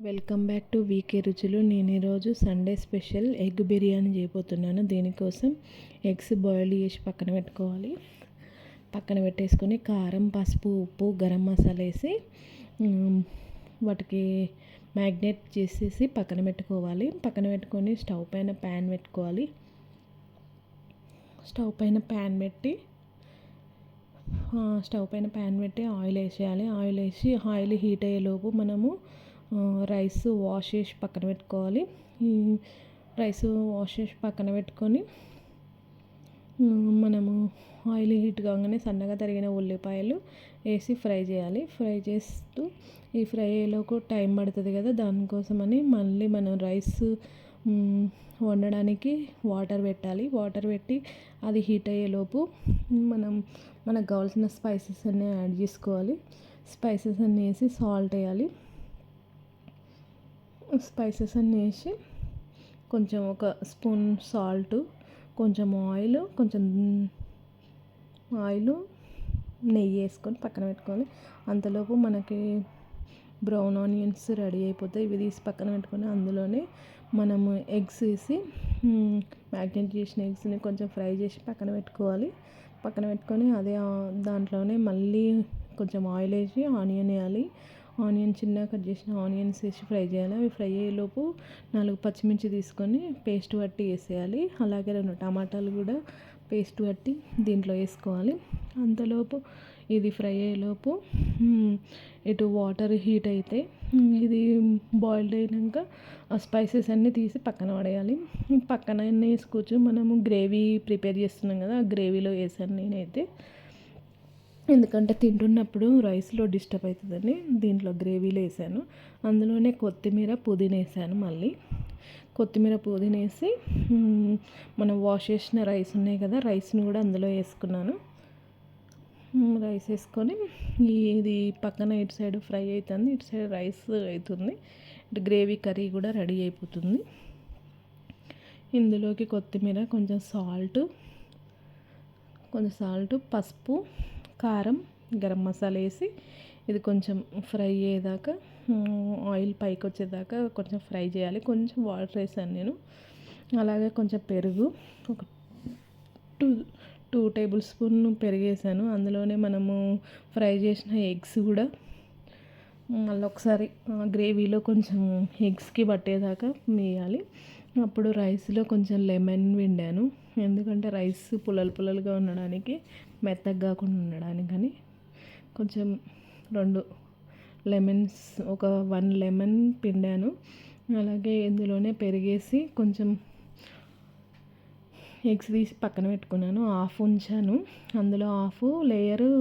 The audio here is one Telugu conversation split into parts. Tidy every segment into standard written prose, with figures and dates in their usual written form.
వెల్కమ్ బ్యాక్ టు వీకే రుచులు. నేను ఈరోజు సండే స్పెషల్ ఎగ్ బిర్యానీ చేయబోతున్నాను. దీనికోసం ఎగ్స్ బాయిల్ చేసి పక్కన పెట్టుకోవాలి. పక్కన పెట్టేసుకొని కారం, పసుపు, ఉప్పు, గరం మసాలా వేసి వాటికి మ్యాగ్నేట్ చేసేసి పక్కన పెట్టుకోవాలి. పక్కన పెట్టుకొని స్టవ్ పైన ప్యాన్ పెట్టుకోవాలి. స్టవ్ పైన ప్యాన్ పెట్టి ఆయిల్ వేసేయాలి. ఆయిల్ వేసి ఆయిల్ హీట్ అయ్యేలోపు మనము రైస్ వాష్ చేసి పక్కన పెట్టుకోవాలి. ఈ రైస్ వాష్ చేసి పక్కన పెట్టుకొని మనము ఆయిల్ హీట్ కాగానే సన్నగా తరిగిన ఉల్లిపాయలు వేసి ఫ్రై చేయాలి. ఫ్రై చేస్తూ ఈ ఫ్రై అయ్యేలోపు టైం పడుతుంది కదా, దానికోసమని మళ్ళీ మనం రైస్ వండడానికి వాటర్ పెట్టాలి. వాటర్ పెట్టి అది హీట్ అయ్యేలోపు మనకు కావాల్సిన స్పైసెస్ అన్నీ యాడ్ చేసుకోవాలి. స్పైసెస్ అన్నీ వేసి సాల్ట్ వేయాలి. స్పైసెస్ అన్నీ వేసి కొంచెం ఒక స్పూన్ సాల్ట్, కొంచెం ఆయిల్ నెయ్యి వేసుకొని పక్కన పెట్టుకోవాలి. అంతలోపు మనకి బ్రౌన్ ఆనియన్స్ రెడీ అయిపోతాయి. ఇవి తీసి పక్కన పెట్టుకొని అందులోనే మనము ఎగ్స్ వేసి మ్యాగ్నేట్ చేసిన ఎగ్స్ని కొంచెం ఫ్రై చేసి పక్కన పెట్టుకోవాలి. పక్కన పెట్టుకొని అదే దాంట్లోనే మళ్ళీ కొంచెం ఆయిల్ వేసి ఆనియన్ వేయాలి. ఆనియన్ చిన్నగా కట్ చేసిన ఆనియన్స్ వేసి ఫ్రై చేయాలి. అవి ఫ్రై అయ్యేలోపు 4 పచ్చిమిర్చి తీసుకొని పేస్ట్ పట్టి వేసేయాలి. అలాగే 2 టమాటాలు కూడా పేస్ట్ పట్టి దీంట్లో వేసుకోవాలి. అంతలోపు ఇది ఫ్రై అయ్యేలోపు ఇటు వాటర్ హీట్ అయితే ఇది బాయిల్డ్ అయినాక ఆ స్పైసెస్ అన్నీ తీసి పక్కన పడేయాలి. పక్కన వేసుకోవచ్చు. మనము గ్రేవీ ప్రిపేర్ చేస్తున్నాం కదా, ఆ గ్రేవీలో వేసాను నేనైతే. ఎందుకంటే తింటున్నప్పుడు రైస్లో డిస్టర్బ్ అవుతుందని దీంట్లో గ్రేవీలో వేసాను. అందులోనే కొత్తిమీర, పుదీనా వేసాను. మళ్ళీ కొత్తిమీర, పుదీనా వేసి మనం వాష్ చేసిన రైస్ ఉన్నాయి కదా, రైస్ని కూడా అందులో వేసుకున్నాను. రైస్ వేసుకొని ఇది పక్కన ఇటు సైడ్ ఫ్రై అవుతుంది, ఇటు సైడ్ రైస్ అవుతుంది. ఇటు గ్రేవీ కర్రీ కూడా రెడీ అయిపోతుంది. ఇందులోకి కొత్తిమీర, కొంచెం సాల్ట్, పసుపు, కారం, గరం మసాలా వేసి ఇది కొంచెం ఫ్రై అయ్యేదాకా, ఆయిల్ పైకి వచ్చేదాకా కొంచెం ఫ్రై చేయాలి. కొంచెం వాటర్ వేసాను నేను. అలాగే కొంచెం పెరుగు, ఒక 2 టేబుల్ స్పూన్ పెరుగు వేసాను. అందులోనే మనము ఫ్రై చేసిన ఎగ్స్ కూడా మళ్ళీ ఒకసారి గ్రేవీలో కొంచెం ఎగ్స్కి పట్టేదాకా వేయాలి. అప్పుడు రైస్లో కొంచెం లెమన్ పిండాను. ఎందుకంటే రైస్ పుల్లలుగా ఉండడానికి, మెత్తగా కాకుండా ఉండడానికని కొంచెం 2 లెమన్స్, ఒక 1 లెమన్ పిండాను. అలాగే ఇందులోనే పెరిగేసి కొంచెం ఎగ్స్ తీసి పక్కన పెట్టుకున్నాను. హాఫ్ ఉంచాను. అందులో హాఫ్ లేయరు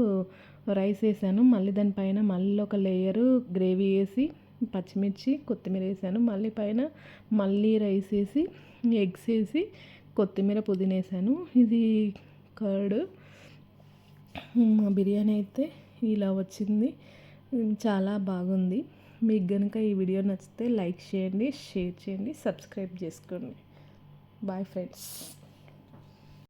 రైస్ వేసాను. మళ్ళీ దానిపైన మళ్ళీ ఒక లేయరు గ్రేవీ వేసి పచ్చిమిర్చి, కొత్తిమీర వేసాను. మళ్ళీ పైన రైస్ వేసి ఎగ్స్ వేసి కొత్తిమీర, పుదీనా వేసాను. ఇది కర్డ్. మా బిర్యానీ అయితే ఇలా వచ్చింది. చాలా బాగుంది. మీకు కనుక ఈ వీడియో నచ్చితే లైక్ చేయండి, షేర్ చేయండి, సబ్స్క్రైబ్ చేసుకోండి. Bye friends.